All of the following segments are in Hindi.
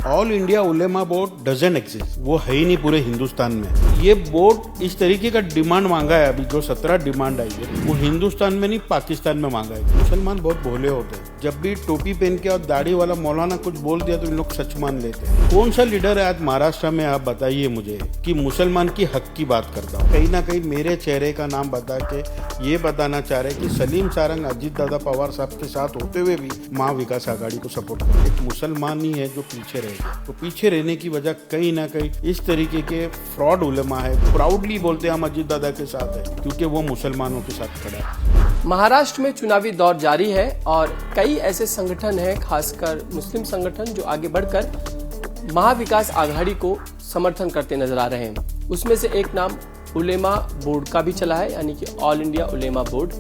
All India Ulema board doesn't exist, वो है ही नहीं पूरे हिंदुस्तान में। ये बोर्ड इस तरीके का डिमांड मांगा है, अभी जो 17 डिमांड आई है वो हिंदुस्तान में नहीं पाकिस्तान में मांगा है। मुसलमान बहुत भोले होते हैं, जब भी टोपी पहन के और दाढ़ी वाला मौलाना कुछ बोल दिया तो इन लोग सच मान लेते हैं। कौन सा लीडर है आज महाराष्ट्र में, आप बताइए मुझे, कि मुसलमान की हक की बात करता हूँ। कहीं ना कहीं मेरे चेहरे का नाम बता के ये बताना चाह रहे कि सलीम सारंग अजीत दादा पवार साहब के साथ होते हुए भी महा विकास आघाड़ी को सपोर्ट कर, एक मुसलमान ही है जो पीछे रह गया। तो पीछे रहने की वजह कहीं ना कहीं इस तरीके के फ्रॉड उलेमा है। प्राउडली बोलते हैं हम अजीत दादा के साथ है क्योंकि वो मुसलमानों के साथ खड़ा है। महाराष्ट्र में चुनावी दौर जारी है और कई ऐसे संगठन हैं, खासकर मुस्लिम संगठन, जो आगे बढ़कर महाविकास आघाड़ी को समर्थन करते नजर आ रहे हैं। उसमें से एक नाम उलेमा बोर्ड का भी चला है, यानी कि ऑल इंडिया उलेमा बोर्ड।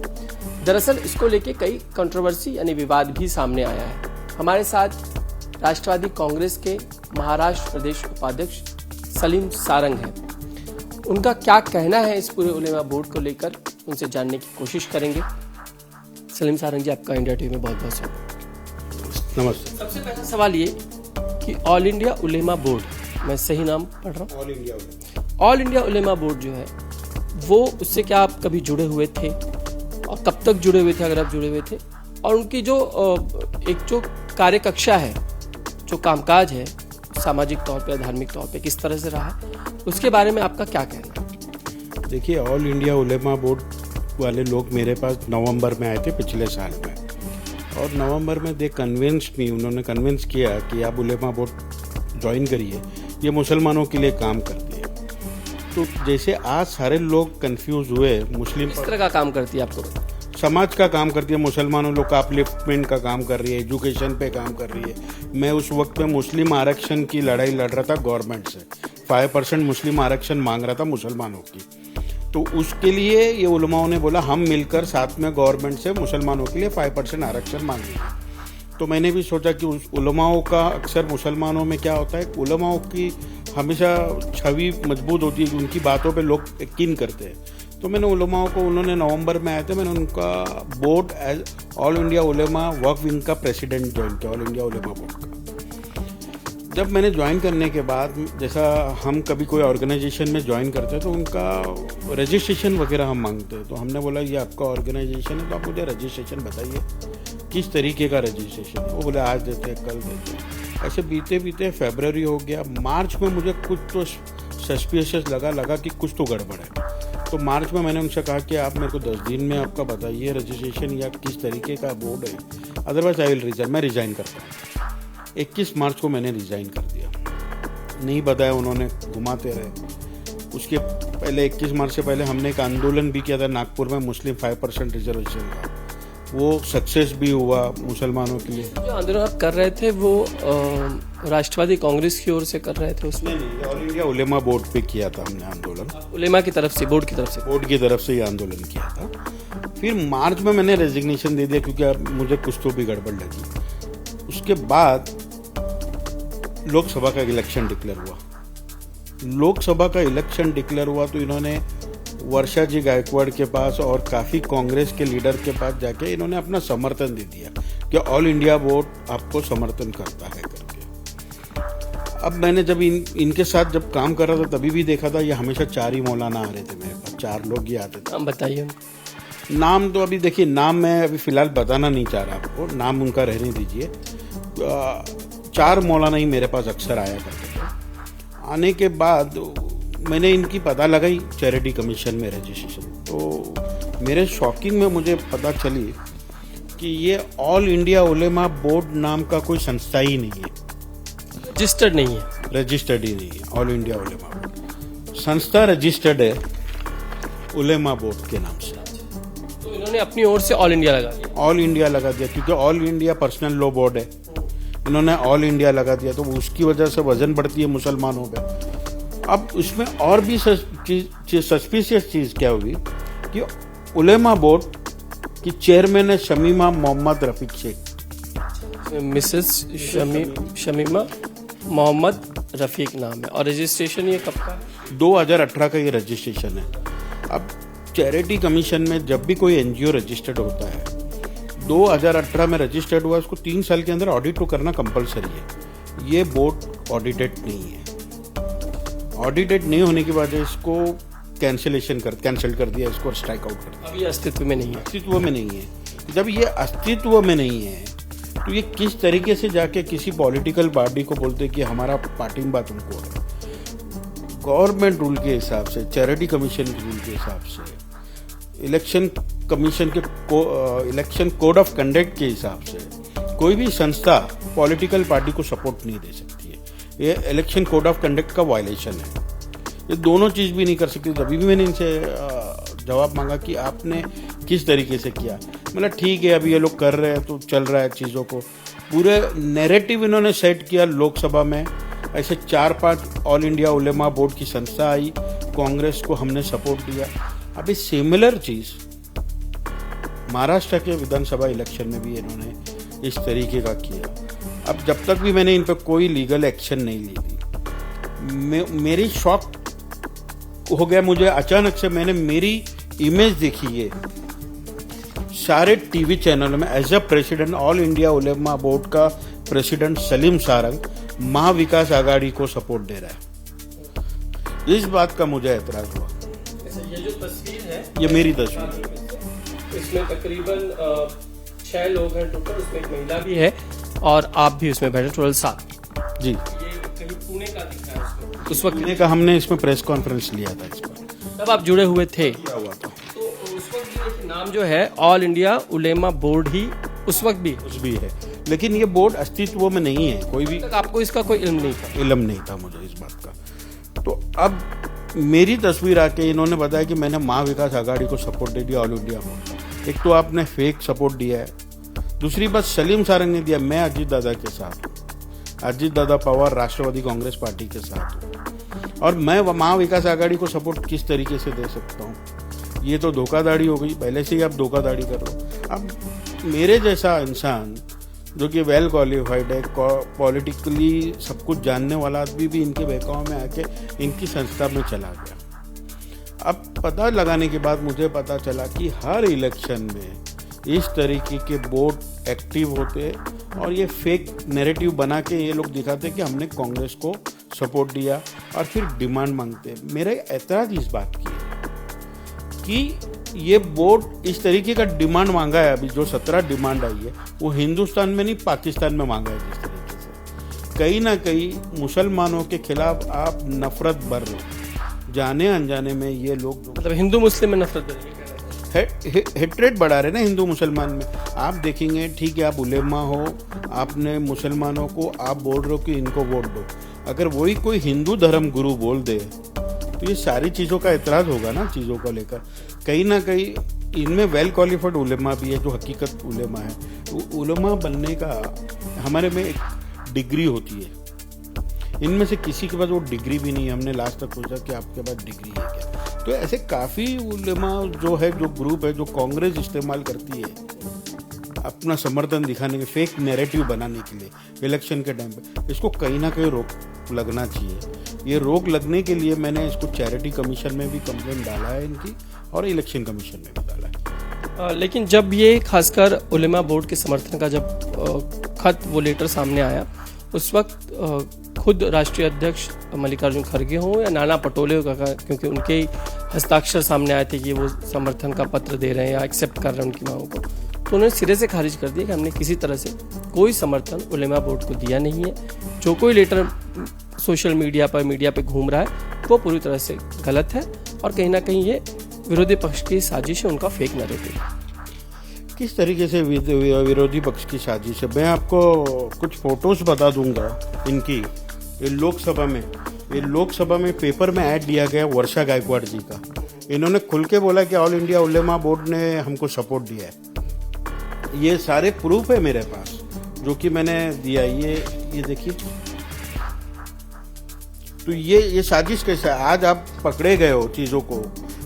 दरअसल इसको लेके कई कंट्रोवर्सी यानी विवाद भी सामने आया है। हमारे साथ राष्ट्रवादी कांग्रेस के महाराष्ट्र प्रदेश उपाध्यक्ष सलीम सारंग हैं। उनका क्या कहना है इस पूरे उलेमा बोर्ड को लेकर, उनसे जानने की कोशिश करेंगे। सलीम सारंग जी, आपका इंडिया टीवी में बहुत बहुत स्वागत। नमस्ते। सबसे पहला सवाल ये कि ऑल इंडिया उलेमा बोर्ड, मैं सही नाम पढ़ रहा हूँ? ऑल इंडिया उलेमा बोर्ड जो है वो, उससे क्या आप कभी जुड़े हुए थे और कब तक जुड़े हुए थे, अगर आप जुड़े हुए थे? और उनकी जो एक जो कार्यकक्षा है, जो कामकाज है सामाजिक तौर पे, धार्मिक तौर पे किस तरह से रहा है, उसके बारे में आपका क्या कहना है? देखिए, ऑल इंडिया उलेमा बोर्ड वाले लोग मेरे पास नवंबर में आए थे पिछले साल में, और नवंबर में दे कन्विंस मी, उन्होंने कन्विंस किया कि आप उलेमा बोर्ड ज्वाइन करिए, ये मुसलमानों के लिए काम करती है। तो जैसे आज सारे लोग कंफ्यूज हुए, मुस्लिम किस तरह का काम करती है आपको? समाज का काम करती है, मुसलमानों लोग का अपलिफ्टमेंट का काम कर रही है, एजुकेशन पे काम कर रही है। मैं उस वक्त में मुस्लिम आरक्षण की लड़ाई लड़ रहा था गवर्नमेंट से, 5% मुस्लिम आरक्षण मांग रहा था मुसलमानों की। तो उसके लिए ये उलमाओं ने बोला हम मिलकर साथ में गवर्नमेंट से मुसलमानों के लिए 5% आरक्षण मांगेंगे। तो मैंने भी सोचा कि उस उलमाओं का, अक्सर मुसलमानों में क्या होता है, उलमाओं की हमेशा छवि मजबूत होती है, उनकी बातों पे लोग यकीन करते हैं। तो मैंने उलमाओं को, उन्होंने नवंबर में आए थे, मैंने उनका बोर्ड एज ऑल इंडिया उलेमा वर्क विंग का प्रेसिडेंट ज्वाइन किया, ऑल इंडिया उलेमा बोर्ड का। जब मैंने ज्वाइन करने के बाद, जैसा हम कभी कोई ऑर्गेनाइजेशन में ज्वाइन करते हैं तो उनका रजिस्ट्रेशन वगैरह हम मांगते हैं। तो हमने बोला ये आपका ऑर्गेनाइजेशन है तो आप मुझे रजिस्ट्रेशन बताइए, किस तरीके का रजिस्ट्रेशन है। वो बोले आज देते हैं, कल देते हैं। ऐसे बीते बीते फरवरी हो गया, मार्च में मुझे कुछ तो सस्पिशियस लगा कि कुछ तो गड़बड़ है। तो मार्च में मैंने उनसे कहा कि आप मेरे को 10 दिन में आपका बताइए रजिस्ट्रेशन या किस तरीके का बोर्ड है, अदरवाइज आई विल रिजाइन, मैं रिज़ाइन करता हूँ। 21 मार्च को मैंने रिज़ाइन कर दिया, नहीं बताया, उन्होंने घुमाते रहे। उसके पहले 21 मार्च से पहले हमने एक आंदोलन भी किया था नागपुर में, मुस्लिम 5% रिजर्वेशन का, वो सक्सेस भी हुआ मुसलमानों के लिए। जो आंदोलन आप कर रहे थे वो राष्ट्रवादी कांग्रेस की ओर से कर रहे थे? उसमें नहीं, ऑल इंडिया उलेमा बोर्ड पे किया था हमने आंदोलन, उलेमा की तरफ से, बोर्ड की तरफ से? बोर्ड की तरफ से ये आंदोलन किया था। फिर मार्च में मैंने रेजिग्नेशन दे दिया क्योंकि अब मुझे कुछ तो भी गड़बड़ लगी। उसके बाद लोकसभा का इलेक्शन डिक्लेयर हुआ। लोकसभा का इलेक्शन डिक्लेयर हुआ तो इन्होंने वर्षा जी गायकवाड़ के पास और काफ़ी कांग्रेस के लीडर के पास जाके इन्होंने अपना समर्थन दे दिया कि ऑल इंडिया बोर्ड आपको समर्थन करता है करके। अब मैंने जब इनके साथ जब काम कर रहा था तभी भी देखा था ये हमेशा 4 ही मौलाना आ रहे थे मेरे पास, 4 लोग ही आते थे। नाम बताइए। नाम तो अभी देखिए, नाम मैं अभी फ़िलहाल बताना नहीं चाह रहा आपको, नाम उनका रहने दीजिए। 4 मौलाना ही मेरे पास अक्सर आया करते थे। आने के बाद मैंने इनकी पता लगाई चैरिटी कमीशन में रजिस्ट्रेशन, तो मेरे शॉकिंग में मुझे पता चली कि ये ऑल इंडिया उलेमा बोर्ड नाम का कोई संस्था ही नहीं है, रजिस्टर्ड नहीं है। रजिस्टर्ड ही नहीं है ऑल इंडिया उलेमा बोर्ड। संस्था रजिस्टर्ड है उलेमा बोर्ड के नाम से। तो इन्होंने अपनी ओर से ऑल इंडिया लगा दिया? ऑल इंडिया लगा दिया क्योंकि all India personal law board है, इन्होंने ऑल इंडिया लगा दिया, तो उसकी वजह से वजन बढ़ती है मुसलमानों पे। अब उसमें और भी सस्पिशियस चीज़ क्या हुई कि उलेमा बोर्ड की चेयरमैन है शमीमा मोहम्मद रफीक शेख, मिसेस शमीमा मोहम्मद रफीक नाम है। और रजिस्ट्रेशन ये कब का? 2018 का ये रजिस्ट्रेशन है। अब चैरिटी कमीशन में जब भी कोई एनजीओ रजिस्टर्ड होता है, 2018 में रजिस्टर्ड हुआ, उसको 3 साल के अंदर ऑडिट तो करना कंपलसरी है। ये बोर्ड ऑडिटेड नहीं है। ऑडिटेड नहीं होने की वजह इसको कैंसिल कर दिया, इसको स्ट्राइक आउट कर दिया। अभी अस्तित्व में नहीं है। अस्तित्व में नहीं है। जब ये अस्तित्व में नहीं है तो ये किस तरीके से जाके किसी पॉलिटिकल पार्टी को बोलते कि हमारा पार्टिंबा तुमको है। गवर्नमेंट रूल के हिसाब से, चैरिटी कमीशन के रूल के हिसाब से, इलेक्शन कमीशन के इलेक्शन कोड ऑफ कंडक्ट के हिसाब से कोई भी संस्था पॉलिटिकल पार्टी को सपोर्ट नहीं दे सकती है। ये इलेक्शन कोड ऑफ कंडक्ट का वायलेशन है। ये दोनों चीज़ भी नहीं कर सकती। तभी भी मैंने इनसे जवाब मांगा कि आपने किस तरीके से किया। मतलब ठीक है, अभी ये लोग कर रहे हैं तो चल रहा है चीज़ों को। पूरे नैरेटिव इन्होंने सेट किया लोकसभा में। ऐसे 4-5 ऑल इंडिया उलेमा बोर्ड की संस्था आई, कांग्रेस को हमने सपोर्ट दिया। अभी सिमिलर चीज़ महाराष्ट्र के विधानसभा इलेक्शन में भी इन्होंने इस तरीके का किया। अब जब तक भी मैंने इन पर कोई लीगल एक्शन नहीं ली थी, मेरी शॉक हो गया मुझे। अचानक से मैंने मेरी इमेज देखी है सारे टीवी चैनल में। As a president, all India Ulema board का प्रेसिडेंट सलीम सारंग महाविकास आघाड़ी को सपोर्ट दे रहा है। इस बात का मुझे ऐतराज हुआ। ये जो तस्वीर है, ये मेरी तस्वीर है। इसमें तकरीबन 6 लोग हैं टोटल, उसमें एक महिला भी है और आप भी उसमें बैठे, टोटल 7। जी, ये कहीं पुणे का दिखा है उसमें। उस वक्त पुणे का हमने इसमें प्रेस कॉन्फ्रेंस लिया था। इस पर तब आप जुड़े हुए थे। क्या हुआ था तो उस वक्त ये नाम जो है ऑल इंडिया उलेमा बोर्ड ही उस वक्त भी कुछ भी है, लेकिन ये बोर्ड अस्तित्व में नहीं है। कोई भी तक आपको इसका कोई इल्म नहीं था। इल्म नहीं था मुझे इस बात का। तो अब मेरी तस्वीर आके इन्होंने बताया कि मैंने महाविकास आघाड़ी को सपोर्ट दे दिया, ऑल इंडिया बोर्ड। एक तो आपने फेक सपोर्ट दिया है, दूसरी बात सलीम सारंग ने दिया। मैं अजीत दादा के साथ, अजीत दादा पवार राष्ट्रवादी कांग्रेस पार्टी के साथ हूँ, और मैं महाविकास आघाड़ी को सपोर्ट किस तरीके से दे सकता हूँ? ये तो धोखाधड़ी हो गई। पहले से ही आप धोखाधड़ी कर रहे हो। अब मेरे जैसा इंसान जो कि वेल क्वालिफाइड है, पॉलिटिकली सब कुछ जानने वाला आदमी भी इनके बहकाव में आके इनकी संस्था में चला गया। अब पता लगाने के बाद मुझे पता चला कि हर इलेक्शन में इस तरीके के बोर्ड एक्टिव होते और ये फेक नैरेटिव बना के ये लोग दिखाते कि हमने कांग्रेस को सपोर्ट दिया और फिर डिमांड मांगते। मेरा ऐतराज इस बात की है कि ये बोर्ड इस तरीके का डिमांड मांगा है। अभी जो 17 डिमांड आई है वो हिंदुस्तान में नहीं, पाकिस्तान में मांगा है। जिस तरीके से कहीं ना कहीं मुसलमानों के खिलाफ आप नफरत भर रहे हो, जाने अनजाने में ये लोग मतलब हिंदू मुस्लिम में नफरत हेट्रेड बढ़ा रहे ना हिंदू मुसलमान में। आप देखेंगे, ठीक है, आप उलेमा हो, आपने मुसलमानों को आप बोल रहे हो कि इनको वोट दो। अगर वही कोई हिंदू धर्म गुरु बोल दे तो ये सारी चीज़ों का एतराज़ होगा ना, चीज़ों को लेकर। कहीं ना कहीं इनमें वेल क्वालिफाइड उलेमा भी है, जो हकीकत उलेमा है। उलेमा बनने का हमारे में एक डिग्री होती है, इनमें से किसी के पास वो डिग्री भी नहीं है। हमने लास्ट तक पूछा कि आपके पास डिग्री है क्या? तो ऐसे काफ़ी उलेमा जो है, जो ग्रुप है, जो कांग्रेस इस्तेमाल करती है अपना समर्थन दिखाने के, फेक नैरेटिव बनाने के लिए इलेक्शन के टाइम पे, इसको कहीं ना कहीं रोक लगना चाहिए। ये रोक लगने के लिए मैंने इसको चैरिटी कमीशन में भी कंप्लेंट डाला है इनकी, और इलेक्शन कमीशन में भी डाला है। लेकिन जब ये खासकर उलेमा बोर्ड के समर्थन का जब खत, वो लेटर सामने आया, उस वक्त खुद राष्ट्रीय अध्यक्ष मल्लिकार्जुन खड़गे हों या नाना पटोले हो, क्योंकि उनके हस्ताक्षर सामने आए थे कि वो समर्थन का पत्र दे रहे हैं या एक्सेप्ट कर रहे हैं उनकी मांगों को, तो उन्होंने सिरे से खारिज कर दिया कि हमने किसी तरह से कोई समर्थन उलेमा बोर्ड को दिया नहीं है। जो कोई लेटर सोशल मीडिया पे घूम रहा है वो पूरी तरह से गलत है और कहीं ना कहीं ये विरोधी पक्ष की साजिश है, उनका फेक नैरेटिव। किस तरीके से विरोधी पक्ष की साजिश है? मैं आपको कुछ फोटोज बता दूंगा इनकी। ये लोकसभा में पेपर में ऐड दिया गया वर्षा गायकवाड़ जी का। इन्होंने खुल के बोला कि ऑल इंडिया उलेमा बोर्ड ने हमको सपोर्ट दिया है। ये सारे प्रूफ है मेरे पास जो कि मैंने दिया। ये देखिए, तो ये साजिश कैसा है? आज आप पकड़े गए हो चीज़ों को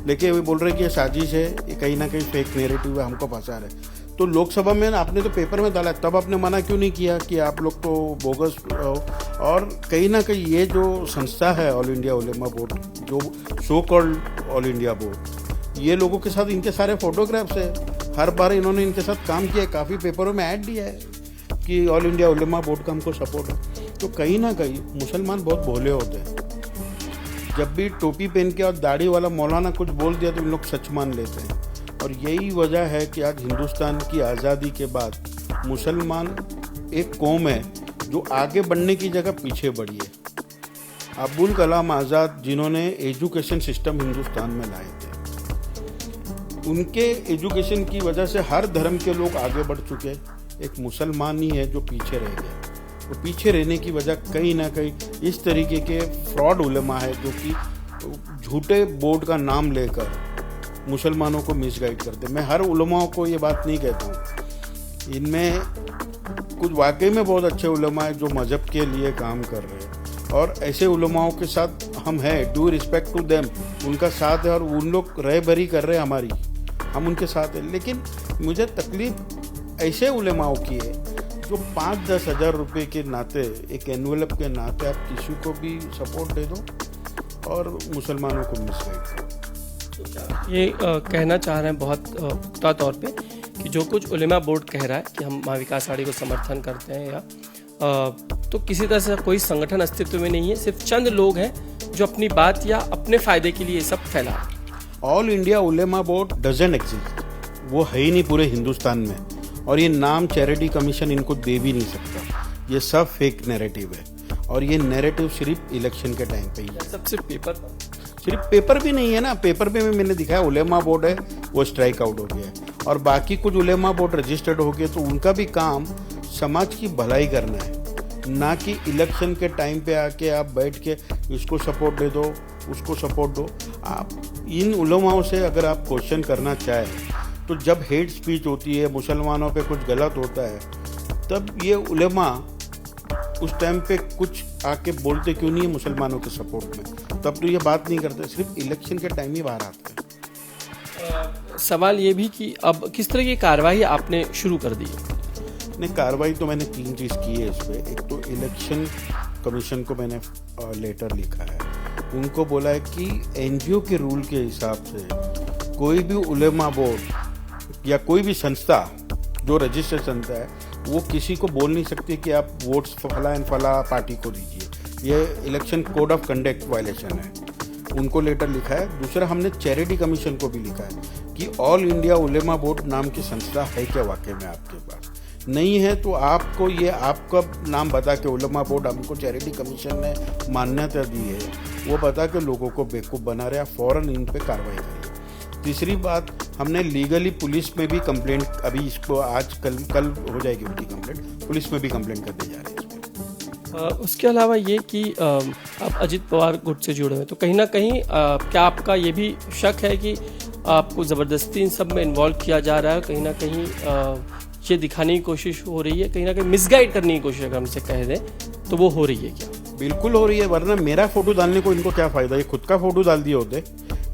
लेके, वो बोल रहे कि ये साजिश है, ये कहीं ना कहीं फेक नैरेटिव है, हमको फंसा रहे। तो लोकसभा में आपने तो पेपर में डाला, तब आपने मना क्यों नहीं किया कि आप लोग तो बोगस हो? और कहीं ना कहीं ये जो संस्था है ऑल इंडिया उलेमा बोर्ड, जो so called all India board, ये लोगों के साथ इनके सारे फोटोग्राफ्स है। हर बार इन्होंने इनके साथ काम किया है, काफ़ी पेपरों में ऐड दिया है कि ऑल इंडिया उलेमा बोर्ड का हमको सपोर्ट है। तो कहीं ना कहीं मुसलमान बहुत भोले होते हैं। जब भी टोपी पहन के और दाढ़ी वाला मौलाना कुछ बोल दिया तो इन लोग सच मान लेते हैं। और यही वजह है कि आज हिंदुस्तान की आज़ादी के बाद मुसलमान एक कौम है जो आगे बढ़ने की जगह पीछे बढ़ी है। अब्दुल कलाम आज़ाद जिन्होंने एजुकेशन सिस्टम हिंदुस्तान में लाए थे, उनके एजुकेशन की वजह से हर धर्म के लोग आगे बढ़ चुके हैं। एक मुसलमान ही है जो पीछे रह गए। तो पीछे रहने की वजह कहीं ना कहीं इस तरीके के फ्रॉड उलेमा है जो कि झूठे बोर्ड का नाम लेकर मुसलमानों को मिसगाइड करते। मैं हर उलेमाओं को ये बात नहीं कहता हूँ, इनमें कुछ वाकई में बहुत अच्छे उलेमा है जो मजहब के लिए काम कर रहे हैं और ऐसे उलेमाओं के साथ हम हैं, डू रिस्पेक्ट टू देम, उनका साथ है और उन लोग रहबरी कर रहे हैं हमारी, हम उनके साथ हैं। लेकिन मुझे तकलीफ ऐसे उलेमाओं की है जो 5-10 हज़ार रुपये के नाते, एक एनवेलप के नाते आप किसी को भी सपोर्ट दे दो और मुसलमानों को मिसगाइड करो। ये कहना चाह रहे हैं बहुत पुख्ता तौर पे कि जो कुछ उलेमा बोर्ड कह रहा है कि हम महाविकास आघाड़ी को समर्थन करते हैं या तो किसी तरह से कोई संगठन अस्तित्व में नहीं है, सिर्फ चंद लोग हैं जो अपनी बात या अपने फायदे के लिए सब फैला रहे हैं। All India Ulema board doesn't exist, वो है ही नहीं पूरे हिंदुस्तान में। और ये नाम चैरिटी कमीशन इनको दे भी नहीं सकता। ये सब फेक नैरेटिव है और ये नैरेटिव सिर्फ इलेक्शन के टाइम पे ही है। सब सिर्फ पेपर भी नहीं है ना। पेपर पे भी मैंने दिखाया उलेमा बोर्ड है, वो स्ट्राइक आउट हो गया है और बाकी कुछ उलेमा बोर्ड रजिस्टर्ड हो गए। तो उनका भी काम समाज की भलाई करना है, ना कि इलेक्शन के टाइम पे आके आप बैठ के इसको सपोर्ट दे दो, उसको सपोर्ट दो। आप इन उलेमाओं से अगर आप क्वेश्चन करना चाहें तो जब हेट स्पीच होती है, मुसलमानों पे कुछ गलत होता है, तब ये उलेमा उस टाइम पे कुछ आके बोलते क्यों नहीं है मुसलमानों के सपोर्ट में? तब तो ये बात नहीं करते, सिर्फ इलेक्शन के टाइम ही बाहर आते हैं। सवाल ये भी कि अब किस तरह की कार्रवाई आपने शुरू कर दी है? नहीं, कार्रवाई तो मैंने 3 चीज़ की है इस पर। एक तो इलेक्शन कमीशन को मैंने लेटर लिखा है, उनको बोला है कि एनजीओ के रूल के हिसाब से कोई भी उलेमा बोर्ड या कोई भी संस्था जो रजिस्टर्ड संस्था है वो किसी को बोल नहीं सकती कि आप वोट्स फला एंड फला पार्टी को दीजिए। ये election code of conduct violation है, उनको लेटर लिखा है। दूसरा, हमने चैरिटी कमीशन को भी लिखा है कि ऑल इंडिया उलेमा बोर्ड नाम की संस्था है क्या वाकई में आपके पास? नहीं है तो आपको ये आपका नाम बता के उलेमा बोर्ड हमको चैरिटी कमीशन ने मान्यता दी है, वो बता के लोगों को बेवकूफ़ बना रहे, फ़ौरन इन पे कार्रवाई करिए। तीसरी बात, हमने लीगली पुलिस में भी कंप्लेंट, अभी इसको आज कल हो जाएगी उनकी कंप्लेंट, पुलिस में भी कंप्लेंट करने जा रहे हैं। उसके अलावा ये कि आप अजित पवार गुट से जुड़े हुए, तो कहीं ना कहीं क्या आपका ये भी शक है कि आपको ज़बरदस्ती इन सब में इन्वॉल्व किया जा रहा है? कहीं ना कहीं ये दिखाने की कोशिश हो रही है, कहीं ना कहीं मिसगाइड करने की कोशिश अगर हमसे कह दें तो वो हो रही है क्या? बिल्कुल हो रही है, वरना मेरा फोटो डालने को इनको क्या फ़ायदा? ये खुद का फोटो डाल दिए होते।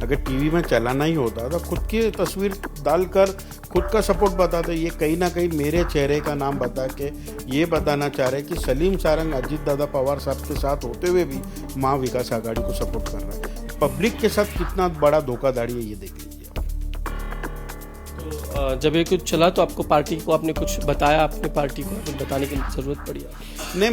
अगर टीवी में चलाना ही होता तो खुद की तस्वीर डालकर खुद का सपोर्ट बताते। ये कहीं ना कहीं मेरे चेहरे का नाम बता के ये बताना चाह रहे हैं कि सलीम सारंग अजित दादा पवार साहब के साथ होते हुए भी महाविकास आघाड़ी को सपोर्ट कर रहा है। पब्लिक के साथ कितना बड़ा धोखाधड़ी है ये देख लीजिए। तो जब ये कुछ चला तो आपको पार्टी को आपने कुछ बताया, अपनी पार्टी को कुछ बताने की ज़रूरत पड़ी? नहीं,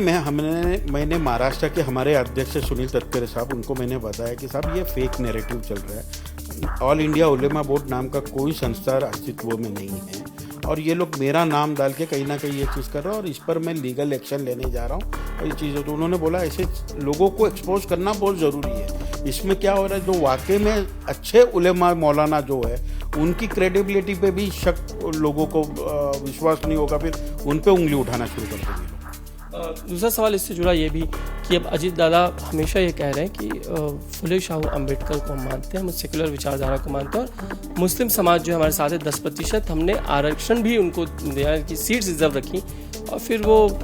मैंने महाराष्ट्र के हमारे अध्यक्ष सुनील तटकरे साहब, उनको मैंने बताया कि साहब ये फेक नैरेटिव चल रहा है। ऑल इंडिया उलेमा बोर्ड नाम का कोई संस्था अस्तित्व में नहीं है और ये लोग मेरा नाम डाल के कहीं ना कहीं ये चीज़ कर रहा है और इस पर मैं लीगल एक्शन लेने जा रहा हूँ। और ये चीज़ें तो उन्होंने बोला ऐसे लोगों को एक्सपोज करना बहुत ज़रूरी है। इसमें क्या हो रहा है, जो वाकई में अच्छे उलेमा मौलाना जो है उनकी क्रेडिबिलिटी पे भी शक, लोगों को विश्वास नहीं होगा, फिर उन पे उंगली उठाना शुरू कर देंगे लोग। दूसरा सवाल इससे जुड़ा ये भी कि अब अजित दादा हमेशा ये कह रहे हैं कि फुले शाहू अम्बेडकर को हम मानते हैं, हम सेकुलर विचारधारा को मानते हैं और मुस्लिम समाज जो हमारे साथ है 10% हमने आरक्षण भी उनको दिया कि सीट्स रिजर्व रखी। और फिर वो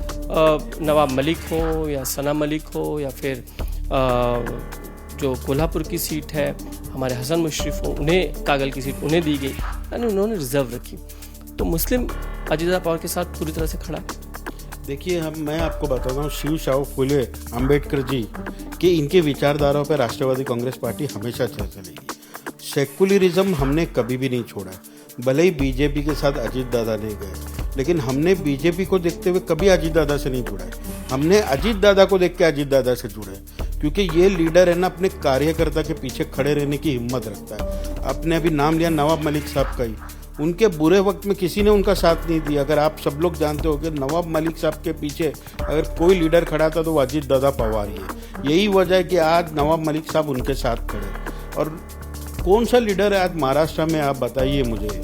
नवाब मलिक हो या सना मलिक हो या फिर जो कोल्हापुर की सीट है हमारे हसन मुशर्रफ हो, उन्हें कागल की सीट उन्हें दी गई, यानी उन्होंने रिजर्व रखी। तो मुस्लिम अजित दादा पवार के साथ पूरी तरह से खड़ा है। देखिए, मैं आपको बताता हूँ, शिव शाहू फुले अम्बेडकर जी के इनके विचारधाराओं पर राष्ट्रवादी कांग्रेस पार्टी हमेशा चलेगी। सेकुलरिज्म हमने कभी भी नहीं छोड़ा। भले ही बीजेपी के साथ अजित दादा नहीं गए, लेकिन हमने बीजेपी को देखते हुए कभी अजित दादा से नहीं जुड़ा है। हमने अजीत दादा को देख के अजीत दादा से जुड़े, क्योंकि ये लीडर है ना, अपने कार्यकर्ता के पीछे खड़े रहने की हिम्मत रखता है। आपने अभी नाम लिया नवाब मलिक साहब का ही, उनके बुरे वक्त में किसी ने उनका साथ नहीं दिया। अगर आप सब लोग जानते हो कि नवाब मलिक साहब के पीछे अगर कोई लीडर खड़ा था तो वो अजीत दादा पवार ही है। यही वजह है कि आज नवाब मलिक साहब उनके साथ खड़े। और कौन सा लीडर है आज महाराष्ट्र में, आप बताइए मुझे,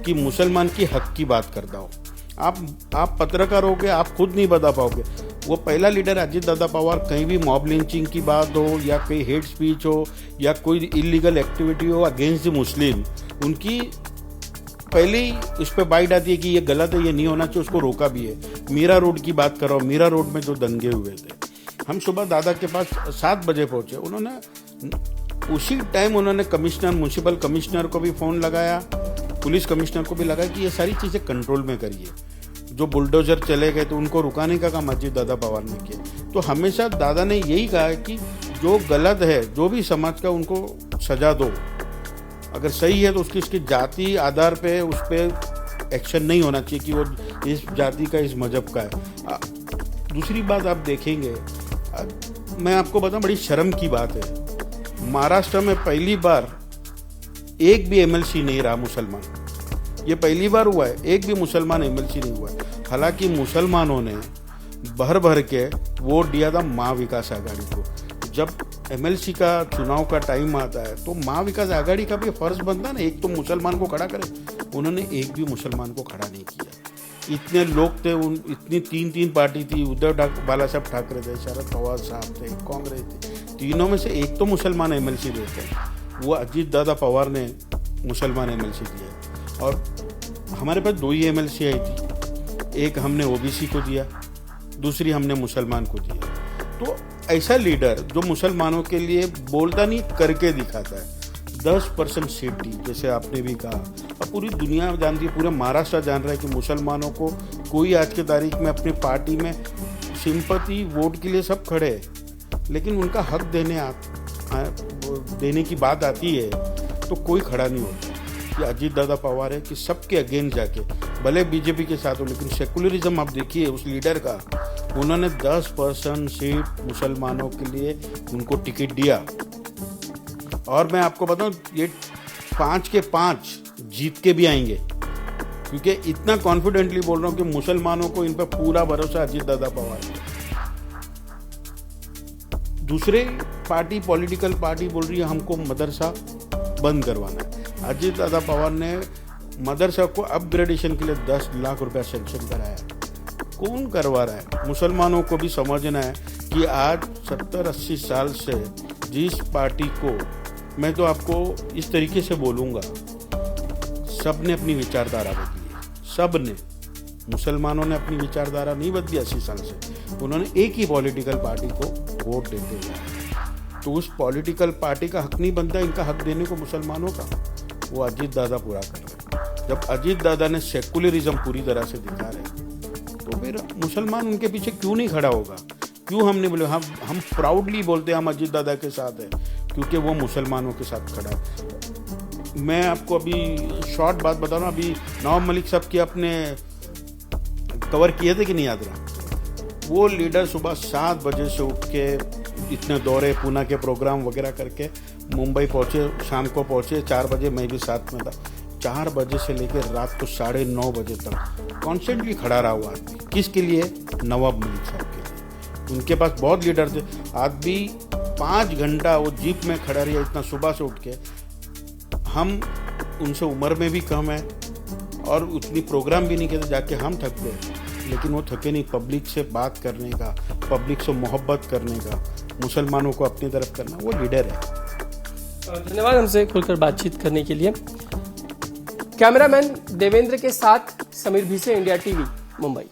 कि मुसलमान की हक की बात करता हो। आप पत्रकार हो के आप खुद नहीं बता पाओगे। वो पहला लीडर अजीत दादा पवार, कहीं भी मॉब लिंचिंग की बात हो या कहीं हेट स्पीच हो या कोई इलीगल एक्टिविटी हो अगेंस्ट द मुस्लिम, उनकी पहले ही उस पर बाइट आती है कि ये गलत है, ये नहीं होना चाहिए, उसको रोका भी है। मीरा रोड की बात कर रहा हूँ, मीरा रोड में जो दंगे हुए थे, हम सुबह दादा के पास 7 बजे पहुंचे। उन्होंने उसी टाइम उन्होंने कमिश्नर, म्यूनसिपल कमिश्नर को भी फ़ोन लगाया, पुलिस कमिश्नर को भी लगा कि ये सारी चीज़ें कंट्रोल में करिए। जो बुलडोजर चले गए तो उनको रुकाने का काम अजीत दादा पवार ने किया। तो हमेशा दादा ने यही कहा है कि जो गलत है, जो भी समाज का, उनको सजा दो। अगर सही है तो उसकी जाति आधार पे उस पर एक्शन नहीं होना चाहिए कि वो इस जाति का, इस मजहब का है। दूसरी बात आप देखेंगे, मैं आपको बताऊं, बड़ी शर्म की बात है, महाराष्ट्र में पहली बार एक भी एमएलसी नहीं रहा मुसलमान। ये पहली बार हुआ है, एक भी मुसलमान एमएलसी नहीं हुआ है। हालांकि मुसलमानों ने भर भर के वोट दिया था महाविकास आघाड़ी को। जब एमएलसी का चुनाव का टाइम आता है तो महाविकास आघाड़ी का भी फर्ज बनता है ना, एक तो मुसलमान को खड़ा करे। उन्होंने एक भी मुसलमान को खड़ा नहीं किया। इतने लोग थे, इतनी 3 पार्टी थी, उद्धव बाला साहब ठाकरे थे, शरद पवार साहब थे, कांग्रेस थी, तीनों में से एक तो मुसलमान एमएलसी देते हैं। वो अजीत दादा पवार ने मुसलमान एमएलसी दिया। और हमारे पास 2 ही एमएलसी आई थी, एक हमने ओबीसी को दिया, दूसरी हमने मुसलमान को दिया। तो ऐसा लीडर जो मुसलमानों के लिए बोलता नहीं, करके दिखाता है। 10% सीट दी, जैसे आपने भी कहा। अब पूरी दुनिया जानती है, पूरा महाराष्ट्र जान रहा है कि मुसलमानों को कोई आज की तारीख में अपनी पार्टी में सिंपैथी वोट के लिए सब खड़े हैं, लेकिन उनका हक देने की बात आती है तो कोई खड़ा नहीं होता। ये अजीत दादा पवार है कि सबके अगेंस्ट जाके, भले बीजेपी के साथ हो, लेकिन सेकुलरिज्म आप देखिए उस लीडर का। उन्होंने 10% सीट मुसलमानों के लिए उनको टिकट दिया। और मैं आपको बताऊं, ये 5 के 5 जीत के भी आएंगे, क्योंकि इतना कॉन्फिडेंटली बोल रहा हूं कि मुसलमानों को इन पर पूरा भरोसा अजीत दादा पवार है। दूसरे पार्टी, पॉलिटिकल पार्टी बोल रही है हमको मदरसा बंद करवाना है। अजीत दादा पवार ने मदरसा को अपग्रेडेशन के लिए 10 लाख रुपया सेंक्शन कराया। कौन करवा रहा है? मुसलमानों को भी समझना है कि आज 70-80 साल से जिस पार्टी को, मैं तो आपको इस तरीके से बोलूँगा, सब ने अपनी विचारधारा बदली है। सब ने, मुसलमानों ने अपनी विचारधारा नहीं बदली 80 साल से। उन्होंने एक ही पॉलिटिकल पार्टी को वोट देते हैं। तो उस पॉलिटिकल पार्टी का हक नहीं बनता इनका हक देने को मुसलमानों का, वो अजीत दादा पूरा कर रहे हैं। जब अजीत दादा ने सेकुलरिज्म पूरी तरह से दिखा रहे हैं तो फिर मुसलमान उनके पीछे क्यों नहीं खड़ा होगा? क्यों हमने बोले, हम प्राउडली बोलते हैं हम अजीत दादा के साथ हैं, क्योंकि वो मुसलमानों के साथ खड़ा है। मैं आपको अभी शॉर्ट बात बता रहा हूँ, अभी नवाब मलिक साहब की अपने कवर किए थे कि नहीं याद रहा? वो लीडर सुबह 7 बजे से उठ के इतने दौरे, पुणे के प्रोग्राम वगैरह करके मुंबई पहुँचे, शाम को पहुँचे 4 बजे, मैं भी साथ में था। 4 बजे से लेकर रात को 9:30 बजे तक कॉन्स्टेंटली खड़ा रहा हुआ। किसके लिए? नवाब मलिक साहब के लिए। उनके पास बहुत लीडर थे। आज भी 5 घंटा वो जीप में खड़ा रहा इतना सुबह से उठ के। हम उनसे उम्र में भी कम है और उतनी प्रोग्राम भी नहीं करते, जाके हम थक गए, लेकिन वो थके नहीं। पब्लिक से बात करने का, पब्लिक से मोहब्बत करने का, मुसलमानों को अपनी तरफ करना, वो लीडर है। धन्यवाद हमसे खुलकर बातचीत करने के लिए। कैमरामैन देवेंद्र के साथ समीर भिसे, इंडिया टीवी, मुंबई।